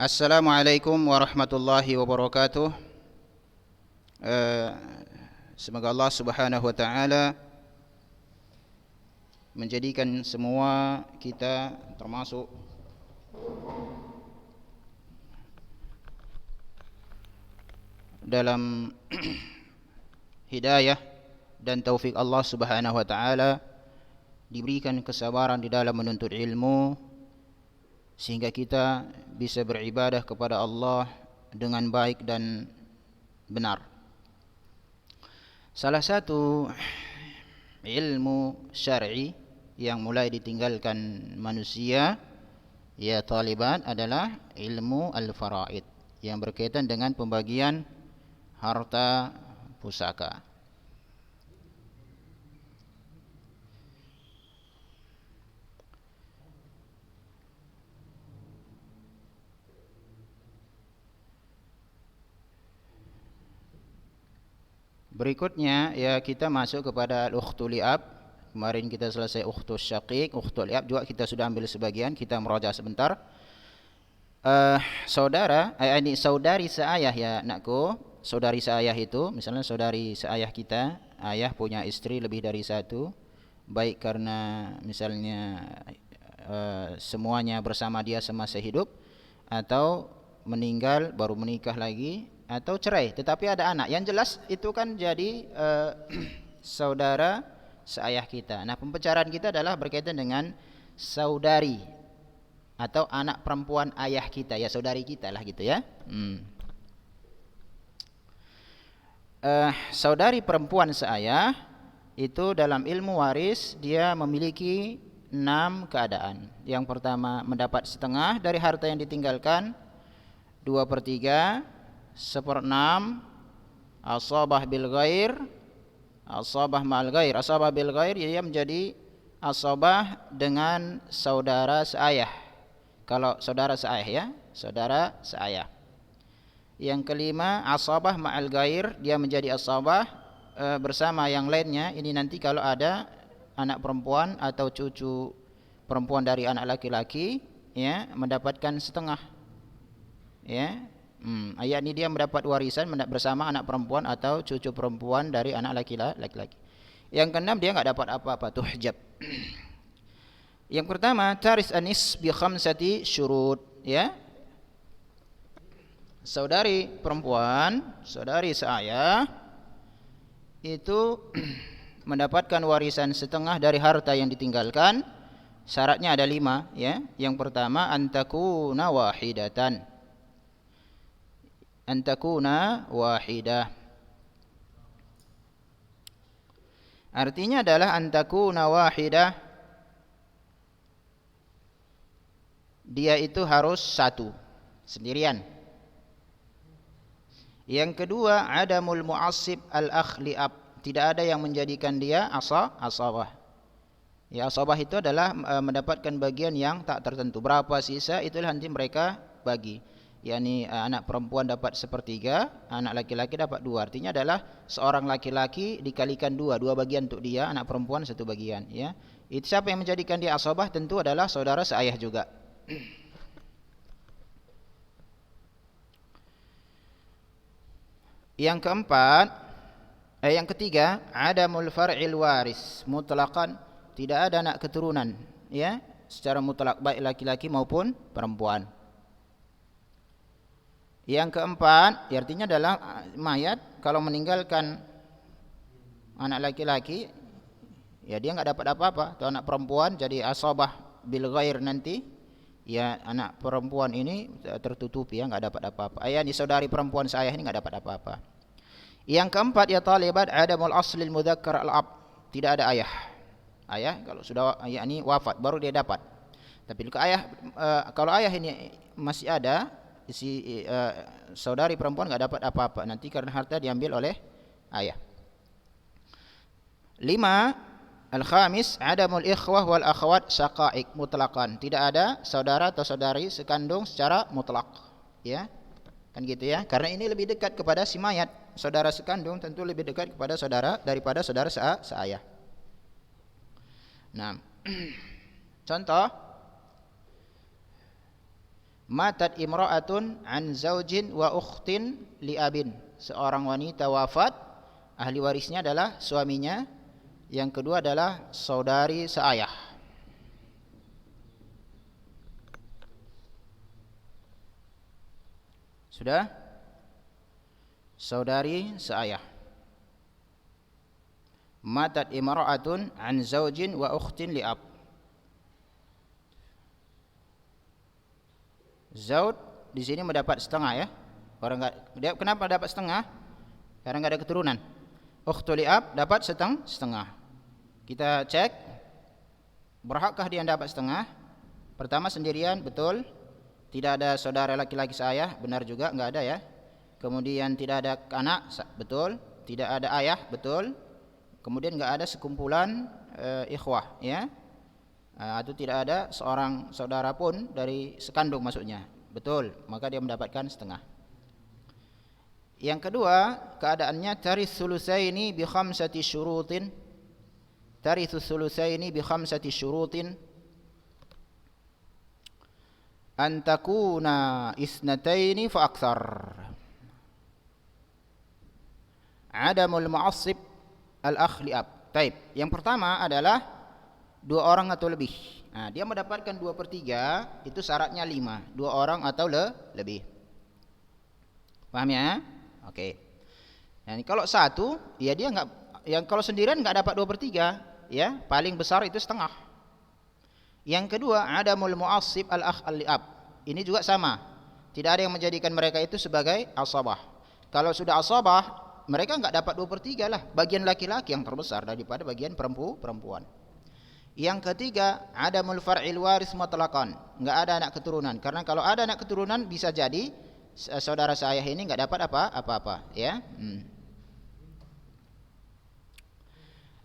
Assalamualaikum warahmatullahi wabarakatuh. Eh, Semoga Allah Subhanahu wa taala menjadikan semua kita termasuk dalam hidayah dan taufik Allah Subhanahu wa taala, diberikan kesabaran di dalam menuntut ilmu sehingga kita bisa beribadah kepada Allah dengan baik dan benar. Salah satu ilmu syar'i yang mulai ditinggalkan manusia, ya taliban, adalah ilmu al-faraid yang berkaitan dengan pembagian harta pusaka. Berikutnya ya kita masuk kepada al-ukhtul li'ab. Kemarin kita selesai ukhtul syaqiq, ukhtul li'ab juga kita sudah ambil sebagian, kita meraja sebentar. Ini saudari seayah ya nakku. Saudari seayah itu, misalnya saudari seayah kita, ayah punya istri lebih dari satu, baik karena misalnya semuanya bersama dia semasa hidup, atau meninggal baru menikah lagi, atau cerai tetapi ada anak. Yang jelas itu kan jadi saudara seayah kita. Nah, pembicaraan kita adalah berkaitan dengan saudari atau anak perempuan ayah kita, ya saudari kita lah gitu ya. Saudari perempuan seayah itu dalam ilmu waris dia memiliki 6 keadaan. Yang pertama, mendapat setengah dari harta yang ditinggalkan, 2/3, 1/6, asabah bil ghair, asabah ma'al ghair. Asabah bil ghair dia menjadi asabah dengan saudara seayah. Kalau saudara seayah ya, saudara seayah. Yang kelima, asabah ma'al ghair, dia menjadi asabah bersama yang lainnya. Ini nanti kalau ada anak perempuan atau cucu perempuan dari anak laki-laki, ya, mendapatkan setengah. Ya. Ayat ini dia mendapat warisan bersama anak perempuan atau cucu perempuan dari anak laki-laki. Yang keenam, dia enggak dapat apa-apa, tuhjab. Yang pertama, taris anis bi khamsati syurut, ya. Saudari perempuan, saudari seayah itu mendapatkan warisan setengah dari harta yang ditinggalkan. Syaratnya ada 5, ya. Yang pertama, antakuna wahidatan. Antakuna wahidah. Artinya adalah antakuna wahidah, dia itu harus satu, sendirian. Yang kedua, adamul mu'assib al-akh li'ab, tidak ada yang menjadikan dia asabah. Ya, asabah itu adalah mendapatkan bagian yang tak tertentu. Berapa sisa itulah nanti mereka bagi. Yani anak perempuan dapat 1/3, anak laki-laki dapat 2. Artinya adalah seorang laki-laki dikalikan 2 bagian untuk dia, anak perempuan 1 bagian, ya. Itu siapa yang menjadikan dia asabah? Tentu adalah saudara seayah juga. Yang keempat, yang ketiga, adamul far'il waris mutlaqan, tidak ada anak keturunan, ya, secara mutlak baik laki-laki maupun perempuan. Yang keempat, artinya adalah mayat kalau meninggalkan anak laki-laki, ya dia enggak dapat apa-apa. Atau anak perempuan jadi asabah bil ghair nanti, ya anak perempuan ini tertutupi, ya enggak dapat apa-apa. Ayah ini saudari perempuan seayah ini enggak dapat apa-apa. Yang keempat, ya talibat adamul aslil mudzakkar al-ab, tidak ada ayah. Ayah kalau sudah ayah ini wafat baru dia dapat. Tapi kalau ayah ini masih ada, si saudari perempuan enggak dapat apa-apa nanti karena harta diambil oleh ayah. 5, al-khamis, adamul ikhwah wal akhwat syaqaiq mutlaqan, tidak ada saudara atau saudari sekandung secara mutlak, ya. Kan gitu ya, karena ini lebih dekat kepada si mayat. Saudara sekandung tentu lebih dekat kepada saudara daripada saudara seayah. Nah, contoh, Matat imra'atun an zaujin wa ukhtin li abin. Seorang wanita wafat, ahli warisnya adalah suaminya. Yang kedua adalah saudari seayah. Sudah? Saudari seayah. Matat imra'atun an zaujin wa ukhtin li ab. Zaud di sini mendapat setengah ya. Orang dia kenapa dapat setengah? Karena enggak ada keturunan. Ukhtul li'ab dapat setengah. Kita cek berhakkah dia dapat setengah? Pertama sendirian, betul. Tidak ada saudara laki-laki seayah, benar juga enggak ada ya. Kemudian tidak ada anak, betul. Tidak ada ayah, betul. Kemudian enggak ada sekumpulan ikhwah ya. Atau tidak ada seorang saudara pun dari sekandung maksudnya. Betul, maka dia mendapatkan setengah. Yang kedua, keadaannya tarits sulusaini bi khamsati syurutin. Tarits sulusaini bi khamsati syurutin. An takuna isnataini fa aktsar. Adamul mu'assib al-akh li ab. Baik, yang pertama adalah 2 orang atau lebih. Nah, dia mendapatkan 2/3, itu syaratnya 5. 2 orang atau lebih. Paham ya? Oke. Yani kalau satu, ya dia enggak, yang kalau sendirian enggak dapat 2/3, ya, paling besar itu setengah. Yang kedua, adamul mu'assib al-akh al-li'ab. Ini juga sama. Tidak ada yang menjadikan mereka itu sebagai asabah. Kalau sudah asabah, mereka enggak dapat 2/3 lah. Bagian laki-laki yang terbesar daripada bagian perempuan. Yang ketiga, adamul far'il waris mutlaqan. Enggak ada anak keturunan. Karena kalau ada anak keturunan bisa jadi saudara seayah ini enggak dapat apa-apa, ya.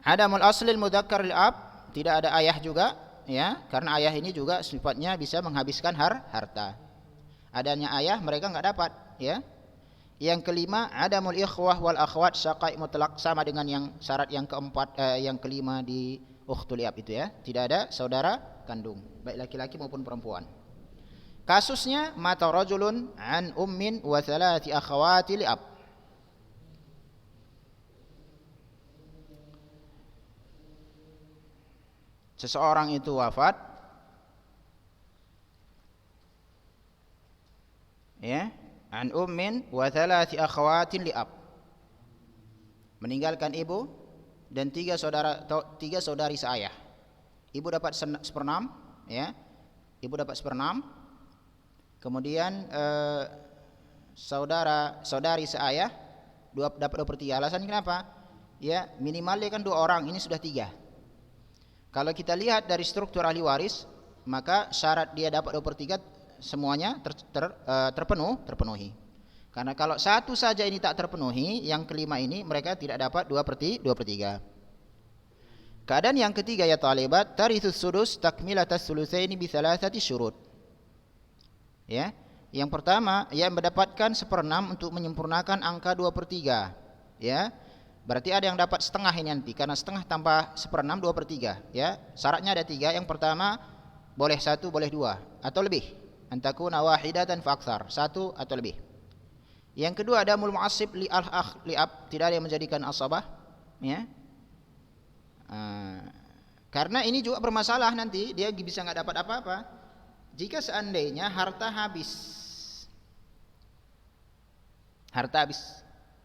Adamul aslil mudzakkar lil ab, tidak ada ayah juga, ya. Karena ayah ini juga sifatnya bisa menghabiskan harta. Adanya ayah mereka enggak dapat, ya. Yang kelima, adamul ikhwah wal akhwat syaqai mutlaq, sama dengan yang syarat yang keempat, yang kelima di ukhtul li'ab itu ya, tidak ada saudara kandung, baik laki-laki maupun perempuan. Kasusnya mata rajulun an ummin wa thalathi akhawati li'ab. Seseorang itu wafat, ya, an ummin wa thalathi akhawatin li'ab, meninggalkan ibu dan 3 saudari seayah. Ibu dapat 1/6, ya. Ibu dapat 1/6. Kemudian saudari seayah dapat 2/3. Alasan kenapa? Ya, minimalnya kan 2 orang, ini sudah 3. Kalau kita lihat dari struktur ahli waris, maka syarat dia dapat 2/3 semuanya terpenuhi. Karena kalau satu saja ini tak terpenuhi, yang kelima ini mereka tidak dapat 2/3. Keadaan yang ketiga ya talibat, tarithus sudus takmilatas sulusaini bi thalathati syurut. Ya, yang pertama ia mendapatkan 1/6 untuk menyempurnakan angka 2/3. Ya, berarti ada yang dapat setengah ini nanti, karena setengah tambah 1/6 2/3. Ya, syaratnya ada 3. Yang pertama boleh 1, boleh 2 atau lebih. Antakuna wahidatan fa aktsar, 1 atau lebih. Yang kedua ada mul mu'assib li al-akh li ab, tidak ada yang menjadikan asabah, ya. Karena ini juga bermasalah, nanti dia bisa enggak dapat apa-apa jika seandainya harta habis,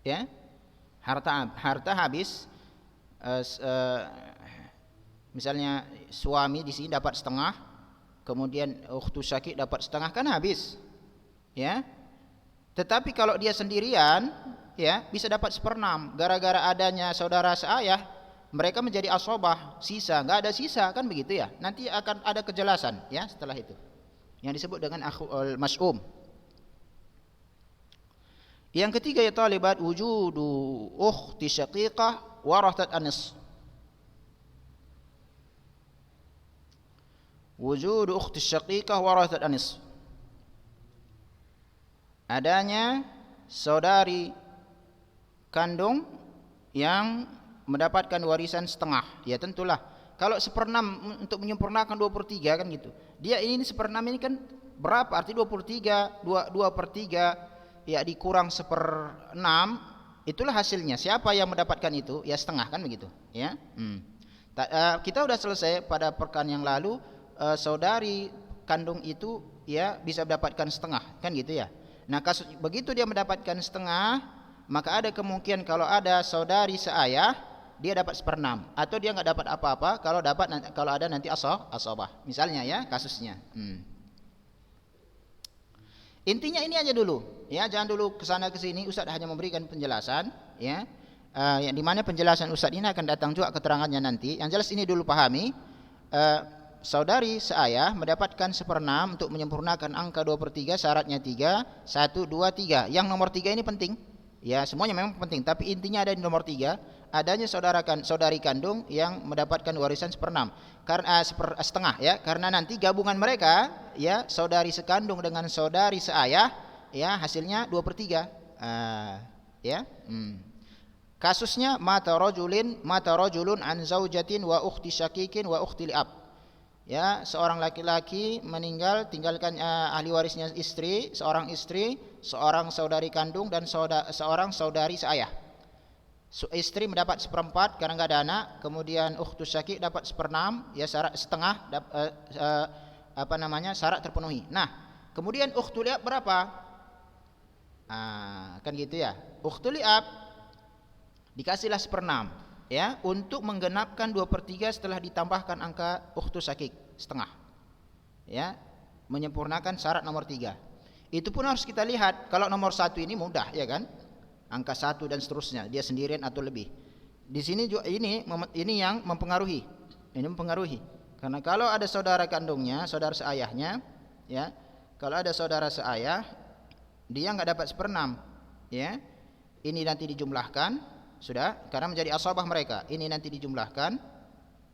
ya. Harta habis, misalnya suami di sini dapat setengah, kemudian ukhtu syakik dapat setengah, kan habis, ya. Tetapi kalau dia sendirian, ya, bisa dapat 1/6. Gara-gara adanya saudara seayah, mereka menjadi asobah, sisa, enggak ada sisa, kan begitu ya. Nanti akan ada kejelasan, ya, setelah itu, yang disebut dengan akhul mas'um. Yang ketiga ya talibat, wujudu ukhti syaqiqah warathat anis. Wujudu ukhti syaqiqah warathat anis. Adanya saudari kandung yang mendapatkan warisan setengah. Ya tentulah, kalau 1/6 untuk menyempurnakan 2/3 kan gitu. Dia ini 1/6 ini kan berapa? Arti 23, 2/3 ya dikurang 1/6, itulah hasilnya. Siapa yang mendapatkan itu? Ya setengah, kan begitu, ya. Kita udah selesai pada pekan yang lalu, saudari kandung itu ya bisa mendapatkan setengah, kan gitu ya. Nah, kasus begitu dia mendapatkan setengah, maka ada kemungkinan kalau ada saudari seayah dia dapat 1/6, atau dia nggak dapat apa-apa kalau ada nanti asabah. Misalnya ya kasusnya. Intinya ini aja dulu, ya, jangan dulu kesana kesini. Ustaz hanya memberikan penjelasan, ya, yang dimana penjelasan Ustaz ini akan datang juga keterangannya nanti. Yang jelas ini dulu pahami, saudari seayah mendapatkan 1/6 untuk menyempurnakan angka 2/3, syaratnya 3, 1, 2, 3. Yang nomor 3 ini penting, ya, semuanya memang penting, tapi intinya ada di nomor 3, adanya saudari kandung yang mendapatkan warisan 1/6, karena setengah, ya, karena nanti gabungan mereka, ya, saudari sekandung dengan saudari seayah, ya, hasilnya 2/3. Ya. Kasusnya mata rajulun an zaujatin wa ukhti syakikin wa ukhti li'ab. Ya, seorang laki-laki meninggal tinggalkan ahli warisnya istri, seorang saudari kandung dan seorang saudari seayah. Istri mendapat 1/4 karena nggak ada anak, kemudian ukhtu syakik dapat 1/6, ya, syarat setengah, syarat terpenuhi. Nah, kemudian ukhtu li'ab berapa? Kan gitu ya. Ukhtu li'ab dikasihlah 1/6, ya, untuk menggenapkan 2/3 setelah ditambahkan angka ukhtu syakik setengah, ya, menyempurnakan syarat nomor 3. Itu pun harus kita lihat. Kalau nomor 1 ini mudah, ya kan, angka 1 dan seterusnya, dia sendirian atau lebih. Di sini juga ini yang mempengaruhi. Ini mempengaruhi. Karena kalau ada saudara kandungnya, saudara seayahnya, ya, kalau ada saudara seayah, dia nggak dapat 1/6, ya. Ini nanti dijumlahkan, sudah, karena menjadi asabah mereka. Ini nanti dijumlahkan,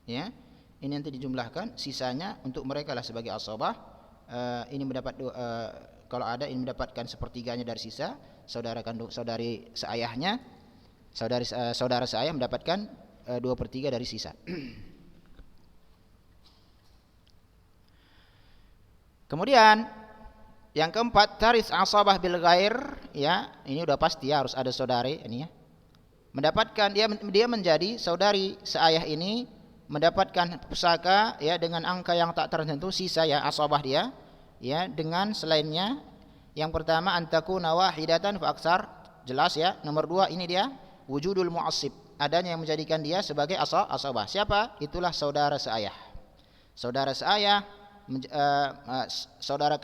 ya. Ini nanti dijumlahkan, sisanya untuk mereka lah sebagai asabah. Ini mendapat kalau ada ini mendapatkan 1/3-nya dari sisa, saudara kandung, saudari seayahnya, saudara seayah mendapatkan 2/3 dari sisa. Kemudian yang keempat, taris asabah bil ghair, ya, ini udah pasti ya, harus ada saudari ini, ya. Mendapatkan dia menjadi saudari seayah ini mendapatkan pusaka, ya, dengan angka yang tak tertentu, sisa, ya, asabah dia, ya, dengan selainnya. Yang pertama antakuna wahidatan fa aksar, jelas, ya. Nomor 2 ini dia wujudul mu'assib, adanya yang menjadikan dia sebagai asabah. Siapa? Itulah saudara seayah. Saudara seayah, saudari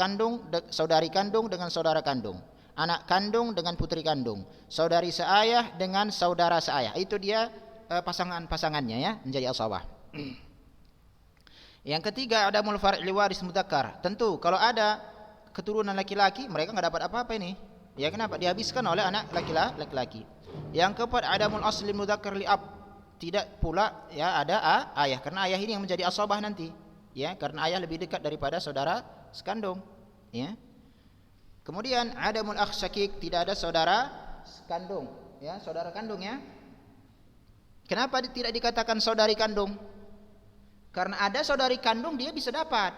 kandung dengan saudara kandung, anak kandung dengan putri kandung, saudari seayah dengan saudara seayah. Itu dia pasangannya, ya, menjadi asabah. Yang ketiga ada mulfar'i waris mudzakkar. Tentu kalau ada keturunan laki-laki, mereka nggak dapat apa-apa ini. Ya, kenapa? Dihabiskan oleh anak laki-laki. Yang keempat ada mul asli mudzakkar li'ab. Tidak pula, ya, ada ayah, karena ayah ini yang menjadi asabah nanti, ya, karena ayah lebih dekat daripada saudara sekandung, ya. Kemudian ada mul akh syakik, tidak ada saudara kandung, ya, saudara kandung, ya. Kenapa tidak dikatakan saudari kandung? Karena ada saudari kandung dia bisa dapat,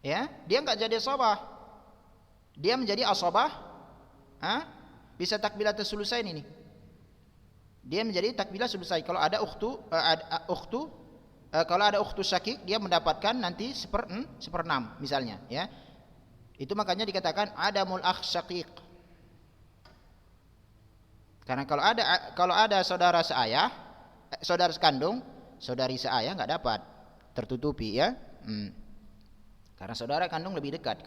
ya, dia nggak jadi asabah, dia menjadi asabah, bisa takbilah tersulusain ini, dia menjadi takbilah selesai. Kalau ada kalau ada ukhtu syakik, dia mendapatkan nanti 1/6 misalnya, ya. Itu makanya dikatakan adamul akh syakik. Karena kalau ada saudara seayah, saudara sekandung, saudari seayah nggak dapat, tertutupi, ya. Karena saudara kandung lebih dekat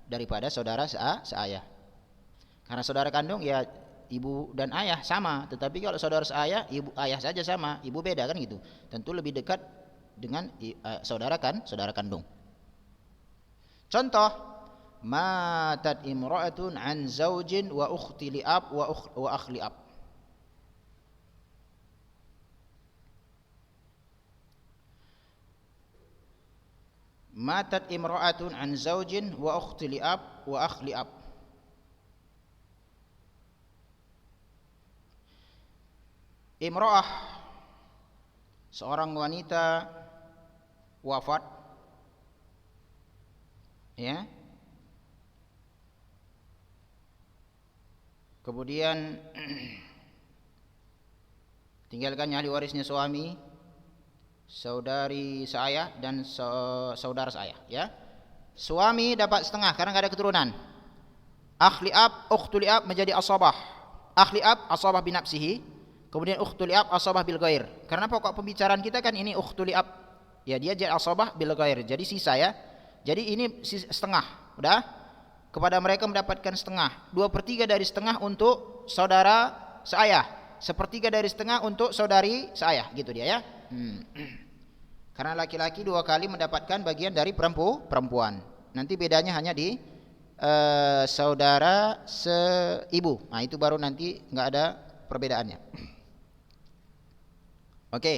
daripada saudara seayah. Karena saudara kandung, ya, ibu dan ayah sama, tetapi kalau saudara seayah, ibu ayah saja sama, ibu beda, kan gitu. Tentu lebih dekat dengan saudara kandung. Contoh, matat imra'atun an zaujin wa ukhti li'ab wa akh li'ab. Matat imra'atun an zaujin wa ukhti li'ab wa akh li'ab. Imra'ah, seorang wanita wafat Ya. Kemudian tinggalkannya ahli warisnya suami, saudari seayah dan saudara seayah, ya. Suami dapat setengah karena enggak ada keturunan. Akhli ab, ukhtul ab menjadi asabah. Akhli ab asabah binafsihi, kemudian ukhtul ab asabah bil ghair. Karena pokok pembicaraan kita kan ini ukhtul ab. Ya, dia jadi asabah bil ghair. Jadi sisa, ya. Jadi ini setengah, udah. Kepada mereka mendapatkan setengah. 2/3 dari setengah untuk saudara seayah. 1/3 dari setengah untuk saudari seayah, gitu dia, ya. Karena laki-laki 2 kali mendapatkan bagian dari perempuan. Nanti bedanya hanya di saudara seibu. Nah, itu baru nanti nggak ada perbedaannya. Oke.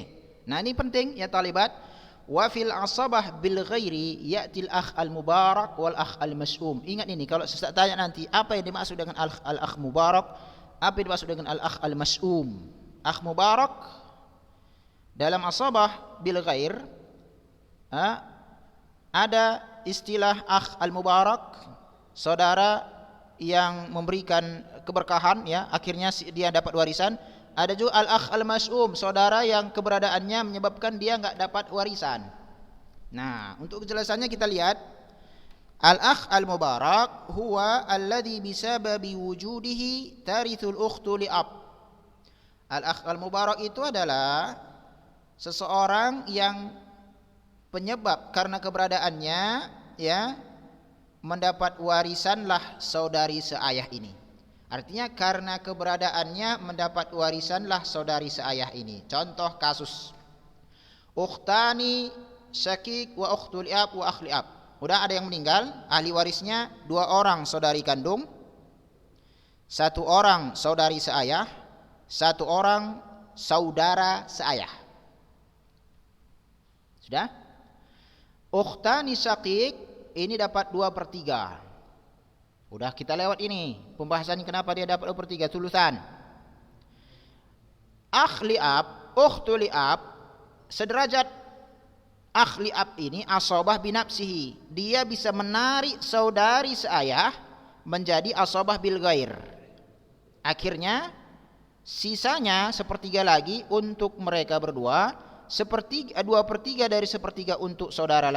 Nah, ini penting ya talibat. Wa fil asabah bil ghairi ya'til akh al mubarak wal akh al mas'um. Ingat ini, kalau saya tanya nanti apa yang dimaksud dengan al akh mubarak, apa yang dimaksud dengan al akh al mas'um. Akh mubarak dalam asabah bil ghair ada istilah akh al mubarak, saudara yang memberikan keberkahan, ya, akhirnya dia dapat warisan. Ada juga al-akh al-mas'um, saudara yang keberadaannya menyebabkan dia enggak dapat warisan. Nah, untuk kejelasannya kita lihat al-akh al-mubarak huwa alladhi bisababi wujudihi tarithul ukhtu li'ab. Al-akh al-mubarak itu adalah seseorang yang penyebab karena keberadaannya, ya, mendapat warisanlah saudari seayah ini. Artinya karena keberadaannya mendapat warisanlah saudari seayah ini. Contoh kasus ukhtani syakik wa ukhtul ab wa akhli ab. Udah ada yang meninggal, ahli warisnya 2 orang saudari kandung, 1 orang saudari seayah, 1 orang saudara seayah. Sudah? Ukhtani syakik ini dapat 2/3. Udah kita lewat ini pembahasannya kenapa dia dapat 2/3, tulusan. Akhli ab, ukhtul ab, sederajat akhli ab ini asabah binafsihi. Dia bisa menarik saudari seayah menjadi asabah bil ghair. Akhirnya sisanya 1/3 lagi untuk mereka berdua, 2/3 dari 1/3 untuk saudara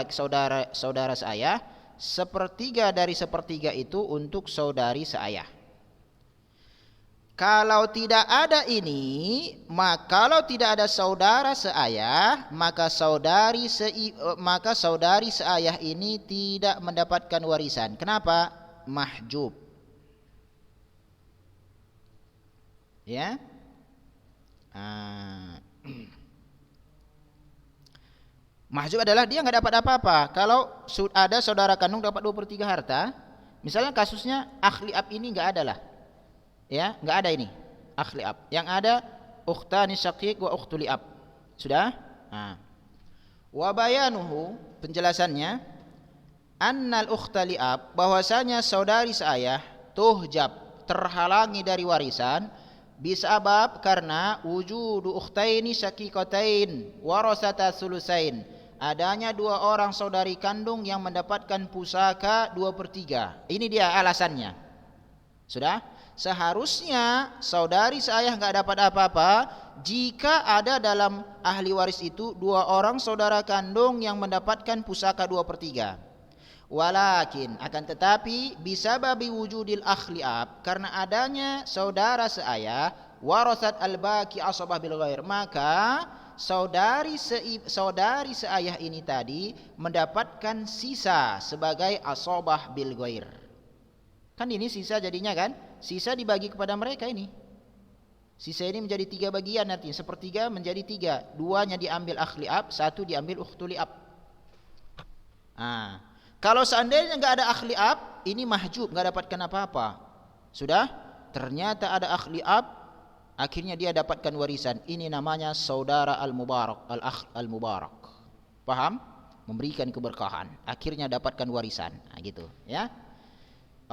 seayah, 1/3 dari 1/3 itu untuk saudari seayah. Kalau tidak ada ini, kalau tidak ada saudara seayah, maka saudari seayah ini tidak mendapatkan warisan. Kenapa? Mahjub. Ya. Mahjub adalah dia nggak dapat apa-apa. Kalau ada saudara kandung dapat 2/3 harta, misalnya kasusnya akhli ab ini nggak ada lah, ya, nggak ada ini akhli ab. Yang ada ukhtani syaqiq wa ukhtul ab. Sudah? Nah. Wa bayanuhu, penjelasannya, annal ukhtali ab, bahwasanya saudari seayah tuhjab, terhalangi dari warisan, bisabab karena wujudu ukhtaini syaqiqatain warasata sulusain. Adanya 2 orang saudari kandung yang mendapatkan pusaka 2/3. Ini dia alasannya. Sudah? Seharusnya saudari seayah enggak dapat apa-apa jika ada dalam ahli waris itu 2 orang saudara kandung yang mendapatkan pusaka 2/3. Walakin, akan tetapi bisababi wujudil akhli ab, karena adanya saudara seayah, warasat al-baqi asabah bil ghair, maka saudari seayah ini tadi mendapatkan sisa sebagai asabah bil ghair. Kan ini sisa jadinya kan? Sisa dibagi kepada mereka ini. Sisa ini menjadi 3 bagian nanti, 1/3 menjadi 3. 2-nya diambil akhli ab, 1 diambil ukhtuli ab. Kalau seandainya enggak ada akhli ab, ini mahjub, enggak dapatkan apa-apa. Sudah? Ternyata ada akhli ab, akhirnya dia dapatkan warisan. Ini namanya saudara al-mubarak, al-akh al-mubarak. Paham? Memberikan keberkahan, akhirnya dapatkan warisan. Nah, gitu, ya.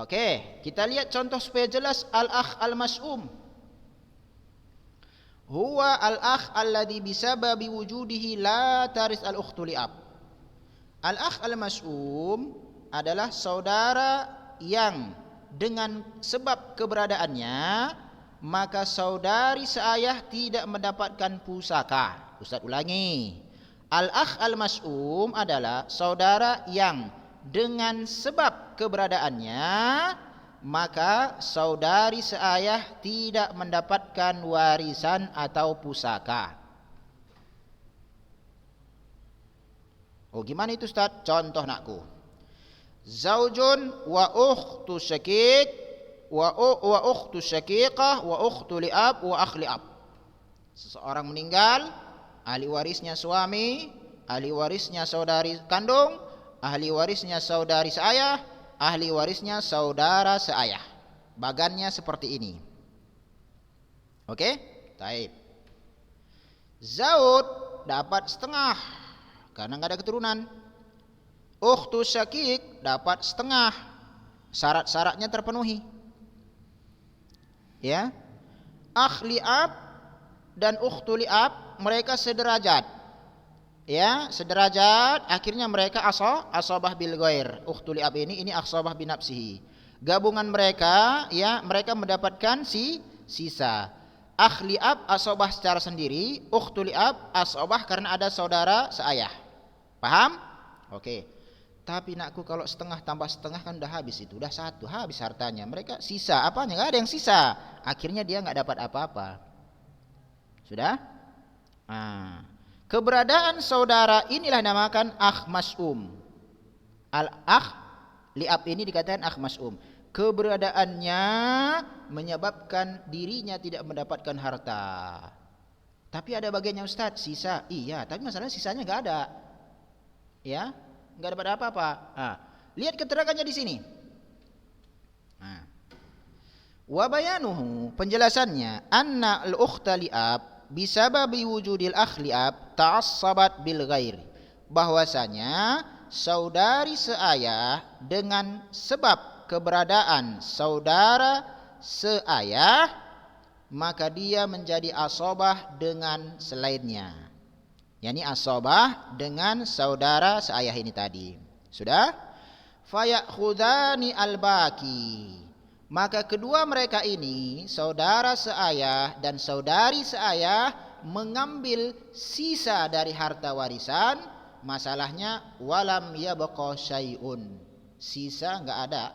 Oke, kita lihat contoh supaya jelas al-akh al-mas'um. Huwa al-akh alladhi bisababi wujudihi la taris al-ukhtu li'ab. Al-akh al-mas'um adalah saudara yang dengan sebab keberadaannya maka saudari seayah tidak mendapatkan pusaka. Ustaz ulangi. Al-akh al-mas'um adalah saudara yang dengan sebab keberadaannya maka saudari seayah tidak mendapatkan warisan atau pusaka. Oh, gimana itu Ustaz? Contoh nakku. Zaujun wa ukhtu syakik wa ukhtu syaqiqah wa ukhtu li'ab wa akh li'ab. Seseorang meninggal, ahli warisnya suami, ahli warisnya saudari kandung, ahli warisnya saudari seayah, ahli warisnya saudara seayah. Bagannya seperti ini. Oke? Taib. Zaud dapat setengah karena enggak ada keturunan. Ukhtu syakik dapat setengah. Syarat-syaratnya terpenuhi. Ya. Akh li'ab dan ukhtu li'ab mereka sederajat. Ya, sederajat, akhirnya mereka asabah bil ghair. Ukhtu li'ab ini asabah bi nafsihi. Gabungan mereka ya, mereka mendapatkan sisa. Akh li'ab asabah secara sendiri, ukhtu li'ab asabah karena ada saudara seayah. Paham? Oke. Tapi nakku kalau setengah tambah setengah kan udah habis itu, udah satu, habis hartanya. Mereka sisa, apanya? Enggak ada yang sisa. Akhirnya dia enggak dapat apa-apa. Sudah? Nah, keberadaan saudara inilah dinamakan akh mas'um. Al-akh li'ab ini dikatakan akh mas'um. Keberadaannya menyebabkan dirinya tidak mendapatkan harta. Tapi ada bagiannya Ustaz, sisa. Iya, tapi masalahnya sisanya enggak ada. Ya? Enggak dapat apa-apa. Nah, lihat keterangannya di sini. Nah. Wa bayanuhu, penjelasannya, anna al-ukhta li'ab bisababi wujudil akh li'ab ta'assabat bil ghairi. Bahwasanya saudari seayah dengan sebab keberadaan saudara seayah maka dia menjadi asabah dengan selainnya. Yani asabah dengan saudara seayah ini tadi. Sudah? Fayakhudani al-baqi. Maka kedua mereka ini, saudara seayah dan saudari seayah, mengambil sisa dari harta warisan. Masalahnya walam yabqa syai'un. Sisa enggak ada.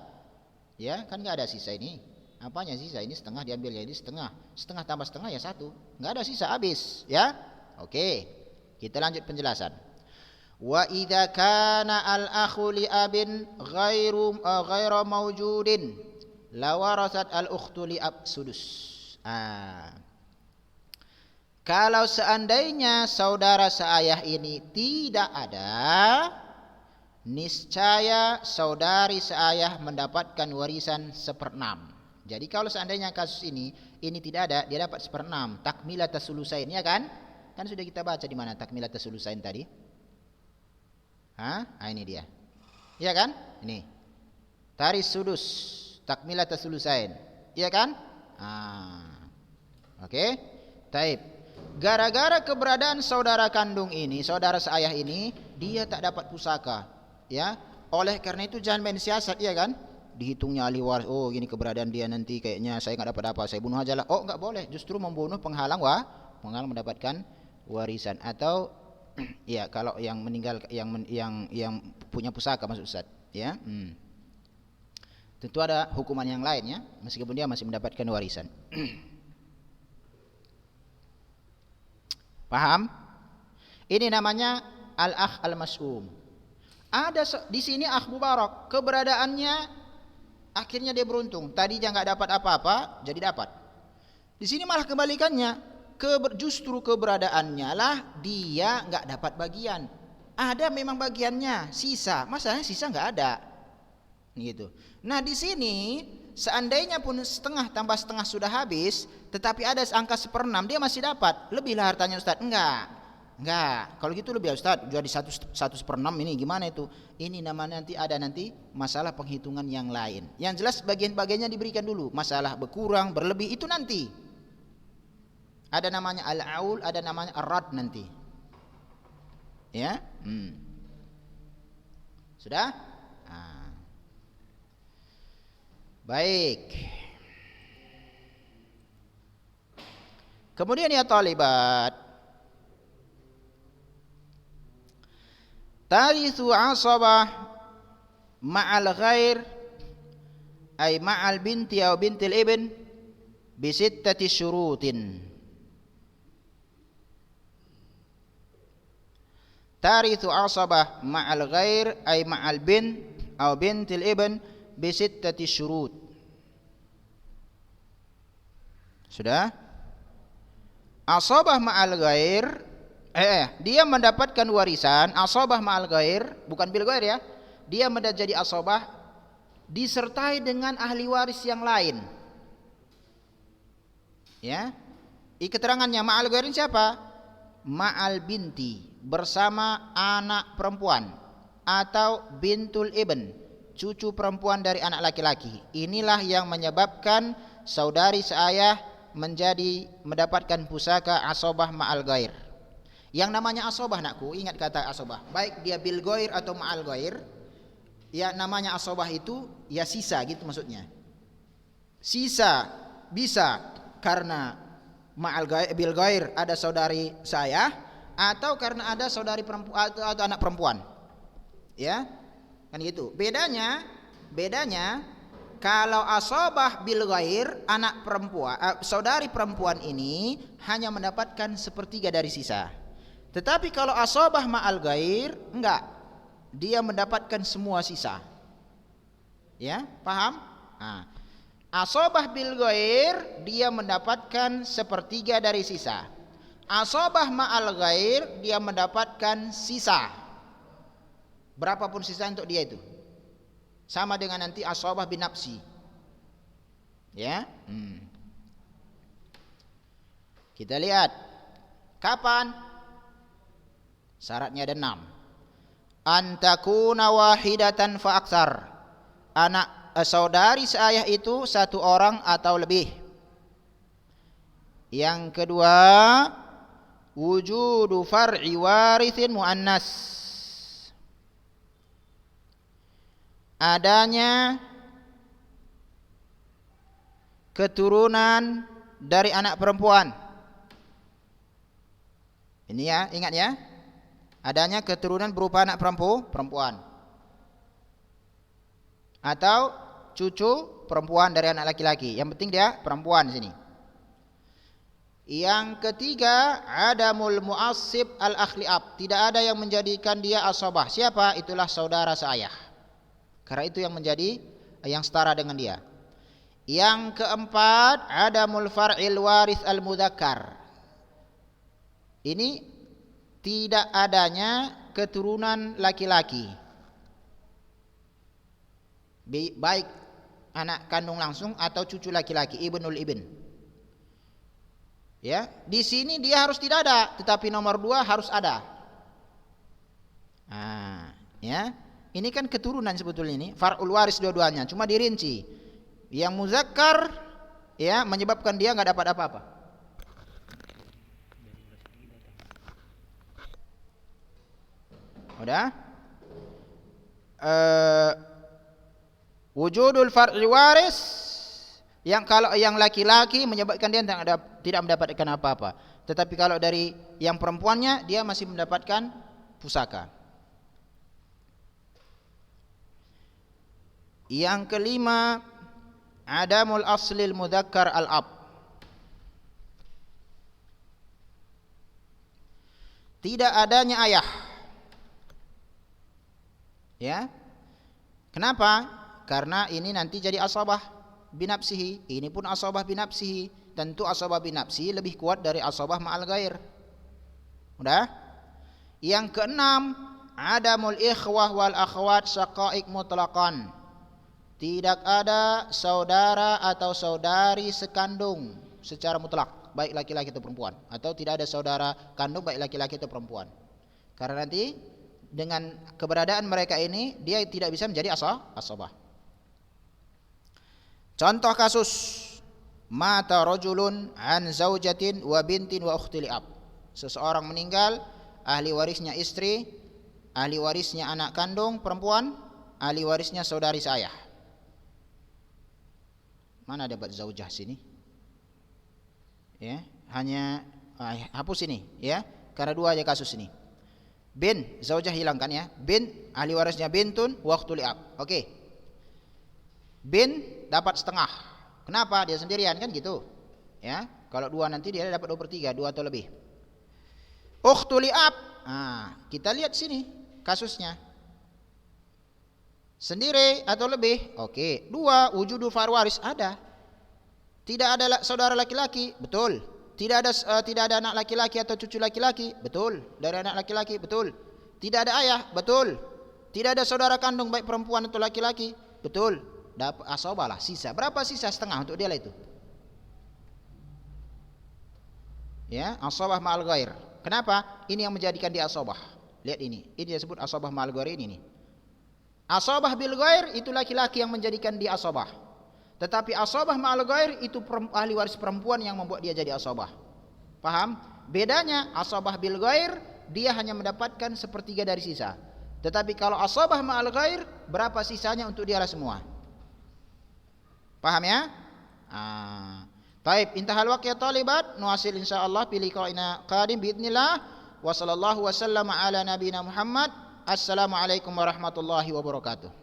Ya, kan enggak ada sisa ini. Apanya sisa? Ini setengah diambil, ya ini setengah. Setengah tambah setengah ya satu. Enggak ada sisa, habis, ya. Oke. Kita lanjut penjelasan. Wa idza kana al-akhu li abin ghairu mawjudin la warasat al-ukhtu li ab sudus. Kalau seandainya saudara seayah ini tidak ada, niscaya saudari seayah mendapatkan warisan 1/6. Jadi kalau seandainya kasus ini tidak ada, dia dapat 1/6, takmilatus sulusain, ya kan? Kan sudah kita baca di mana takmilatus sulusain tadi? Ini dia. Iya kan? Ini. Taris sudus, takmilatus sulusain. Iya kan? Oke. Taib. Gara-gara keberadaan saudara kandung ini, saudara seayah ini, dia tak dapat pusaka. Ya. Oleh karena itu jangan main siasat, ya kan? Dihitungnya ahli waris. Oh, gini keberadaan dia nanti kayaknya saya enggak dapat apa, saya bunuh aja lah. Oh, enggak boleh. Justru membunuh penghalang mendapatkan warisan. Atau ya kalau yang meninggal yang punya pusaka maksud Ustaz, ya. Tentu ada hukuman yang lain, ya, meskipun dia masih mendapatkan warisan. Paham? Ini namanya al-akh al-mas'um. Ada di sini akh mubarak, keberadaannya akhirnya dia beruntung. Tadinya enggak dapat apa-apa, jadi dapat. Di sini malah kebalikannya. Justru keberadaannya lah dia enggak dapat bagian. Ada memang bagiannya, sisa. Masalahnya sisa enggak ada. Gitu. Nah, di sini seandainya pun setengah tambah setengah sudah habis, tetapi ada angka 1/6, dia masih dapat. Lebihlah hartanya Ustaz. Enggak. Kalau gitu lebih ya Ustaz. Jadi 1/6 ini gimana itu? Ini namanya nanti masalah penghitungan yang lain. Yang jelas bagian-bagiannya diberikan dulu. Masalah berkurang, berlebih itu nanti. Ada namanya al-aul, ada namanya ar-rad nanti. Ya? Sudah? Baik. Kemudian ya talibat, tarithu asabah ma'al ghair ay ma'al binti atau bintil ibn bisittati syurutin. Tarithu asabah ma'al ghair ay ma'al bint atau bintil ibn bisittati syurut. Sudah? Asabah ma'al ghair, dia mendapatkan warisan asabah ma'al ghair, bukan bil ghair ya. Dia menjadi asabah disertai dengan ahli waris yang lain. Ya. Keterangannya ma'al ghair siapa? Ma'al binti, bersama anak perempuan, atau bintul ibn, cucu perempuan dari anak laki-laki. Inilah yang menyebabkan saudari seayah mendapatkan pusaka asabah ma'al ghair. Yang namanya asabah, nakku, ingat kata asabah, baik dia bil ghair atau ma'al ghair, ya namanya asabah itu ya sisa gitu maksudnya. Sisa bisa karena ma'al ghair, bil ghair ada saudari saya, atau karena ada saudari perempuan atau anak perempuan. Ya. Kan gitu. Bedanya kalau asabah bil ghair, anak perempuan, saudari perempuan ini hanya mendapatkan sepertiga dari sisa. Tetapi kalau asabah ma'al ghair, enggak. Dia mendapatkan semua sisa. Ya, paham? Nah, asabah bil ghair dia mendapatkan sepertiga dari sisa. Asabah ma'al ghair dia mendapatkan sisa. Berapapun sisa untuk dia itu. Sama dengan nanti asabah binafsi. Ya. Kita lihat. Kapan? Syaratnya ada 6. Antakuna wahidatan fa aksar. Anak saudari seayah itu satu orang atau lebih. Yang kedua, wujudu far'i warithin muannas. Adanya keturunan dari anak perempuan. Ini ya, ingat ya. Adanya keturunan berupa anak perempuan. Atau cucu perempuan dari anak laki-laki. Yang penting dia perempuan di sini. Yang ketiga, adamul mu'assib al-akhliab. Tidak ada yang menjadikan dia asabah. Siapa? Itulah saudara seayah. Karena itu yang menjadi yang setara dengan dia. Yang keempat, adamul far'il waris al-mudzakkar. Ini tidak adanya keturunan laki-laki. Baik anak kandung langsung atau cucu laki-laki, ibnul ibn. Ya, di sini dia harus tidak ada, tetapi nomor 2 harus ada. Nah, ya. Ini kan keturunan sebetulnya ini, far'ul waris dua-duanya, cuma dirinci. Yang muzakkar ya menyebabkan dia enggak dapat apa-apa. Udah? Wujudul far'i waris, yang kalau yang laki-laki menyebabkan dia tidak mendapatkan apa-apa. Tetapi kalau dari yang perempuannya dia masih mendapatkan pusaka. Yang kelima, adamul aslil mudzakkar al-ab. Tidak adanya ayah. Ya. Kenapa? Karena ini nanti jadi asabah binafsihi. Ini pun asabah binafsihi. Tentu asabah binafsihi lebih kuat dari asabah ma'al ghair. Udah? Yang keenam, adamul ikhwah wal akhwat syaqaiq mutlaqan. Tidak ada saudara atau saudari sekandung secara mutlak, baik laki-laki atau perempuan, atau tidak ada saudara kandung baik laki-laki atau perempuan. Karena nanti dengan keberadaan mereka ini dia tidak bisa menjadi asabah. Contoh kasus, mata rajulun an zaujatin wa bintin wa ukhti li'ab. Seseorang meninggal, ahli warisnya istri, ahli warisnya anak kandung perempuan, ahli warisnya saudari seayah. Mana dapat zaujah sini? Ya, hanya hapus ini ya. Karena dua aja kasus ini. Bin, zaujah hilangkan ya. Bin, ahli warisnya bintun waqtu li'ab. Oke. Bin dapat setengah. Kenapa? Dia sendirian kan gitu. Ya, kalau dua nanti dia dapat 2/3, 2 atau lebih. Ukhtu li'ab. Nah, kita lihat sini kasusnya. Sendiri atau lebih? Oke. Dua, wujudu farwaris ada. Tidak ada saudara laki-laki, betul. Tidak ada anak laki-laki atau cucu laki-laki, betul. Dari anak laki-laki, betul. Tidak ada ayah, betul. Tidak ada saudara kandung baik perempuan atau laki-laki, betul. Dapat asabah lah, sisa. Berapa sisa? Setengah untuk dia lah itu. Ya, asabah ma'al ghair. Kenapa? Ini yang menjadikan dia asabah. Lihat ini. Ini disebut asabah ma'al ghair ini nih. Asabah bil ghair itu laki-laki yang menjadikan dia asabah. Tetapi asabah ma'al ghair itu ahli waris perempuan yang membuat dia jadi asabah. Paham? Bedanya asabah bil ghair dia hanya mendapatkan 1/3 dari sisa. Tetapi kalau asabah ma'al ghair berapa sisanya untuk dia lah semua. Paham ya? Taib, intahal waqt ya talibat, nuasil insyaallah fi liqa'ina qadim biidznillah. Wa sallallahu wa sallama ala nabiyina Muhammad. Assalamualaikum warahmatullahi wabarakatuh.